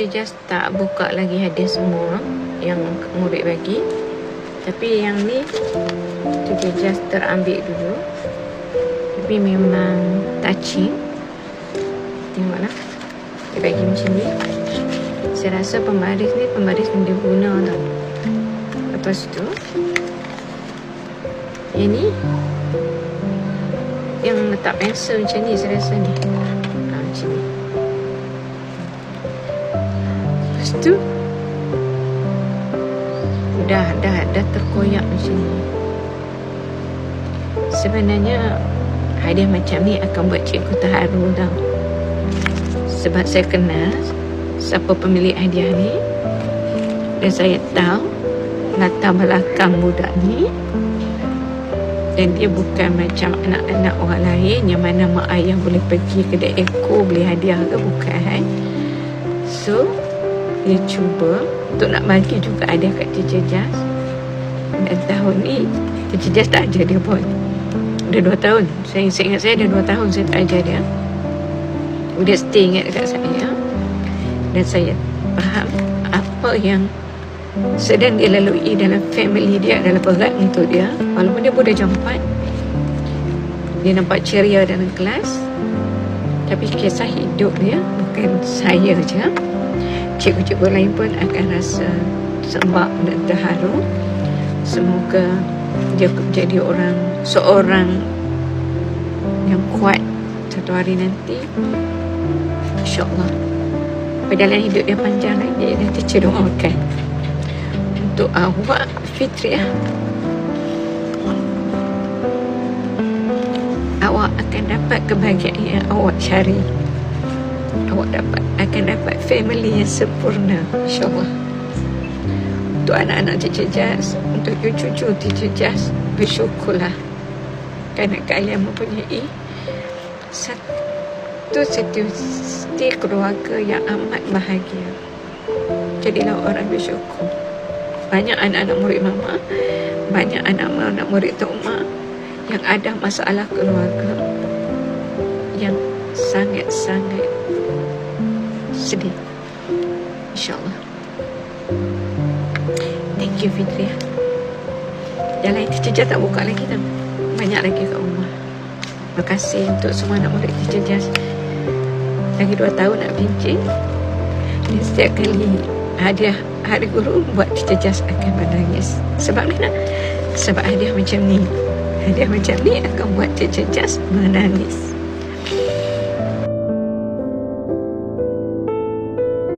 Teacher Jas tak buka lagi hadiah semua yang murid bagi. Tapi yang ni Teacher Jas terambil dulu. Tapi memang touching. Tengoklah, dia bagi macam ni. Saya rasa pembaris ni pembaris yang dia guna tau. Lepas tu ini yang letak pensel macam ni, saya rasa ni macam ni. Lepas tu dah terkoyak macam ni. Sebenarnya hadiah macam ni akan buat cikgu terharu tau. Sebab saya kenal siapa pemilik hadiah ni, dan saya tahu latar belakang budak ni. Dan dia bukan macam anak-anak orang lain yang mana mak ayah boleh pergi kedai Eko beli hadiah ke, bukan. So dia cuba untuk nak bagi juga hadiah kat Teacher Jas. Dan tahun ni Teacher Jas tak ajar dia pun. Dah 2 tahun. Saya ingat saya dah 2 tahun saya tak ajar dia. Dia stay ingat dekat saya. Dan saya faham apa yang sedang dia lalui dalam family dia adalah berat untuk dia. Walaupun dia budak jam 4, dia nampak ceria dalam kelas, tapi kisah hidup dia bukan saya je, cikgu-cikgu lain pun akan rasa sebab dan terharu. Semoga dia menjadi seorang yang kuat satu hari nanti, InsyaAllah. Perjalanan hidup dia panjang lagi. Dan teacher doakan untuk awak, Fitriah, awak akan dapat kebahagiaan yang awak cari. Awak akan dapat family yang sempurna, InsyaAllah. Untuk anak-anak Teacher Jas, untuk cucu-cucu Teacher Jas, bersyukurlah kerana kalian mempunyai satu keluarga yang amat bahagia. Jadilah orang bersyukur. Banyak anak-anak murid mama, banyak anak-anak murid Tok Mak yang ada masalah keluarga yang sangat-sangat sedih. InsyaAllah. Thank you, Fitriah. Yang lain Teacher Jas tak buka lagi tau. Banyak lagi kat rumah. Terima kasih untuk semua anak murid Teacher Jas. Lagi 2 tahun nak pencing. Dan setiap kali hadiah Hari Guru buat Teacher Jas akan menangis. Sebab mana? Sebab hadiah macam ni akan buat Teacher Jas menangis.